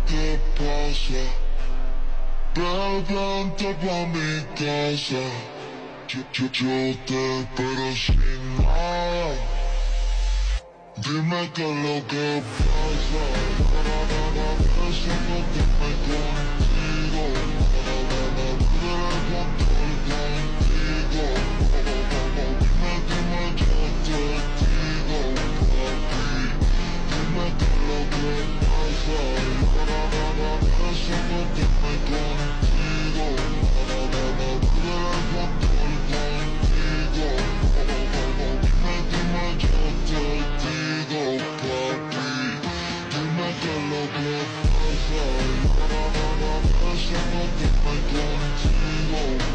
que pasa. Vente pa' mi casa. Yo te espero sin nada. Dime qué es lo que pasa. Eso no dime contigo. Quiero contar contigo. Dime, yo te digo, papi. Dime qué es lo que pasa. Eso no dime contigo. Quiero contar contigo. Dime, yo te digo, papi. Dime qué es lo que pasa. Eso no dime contigo.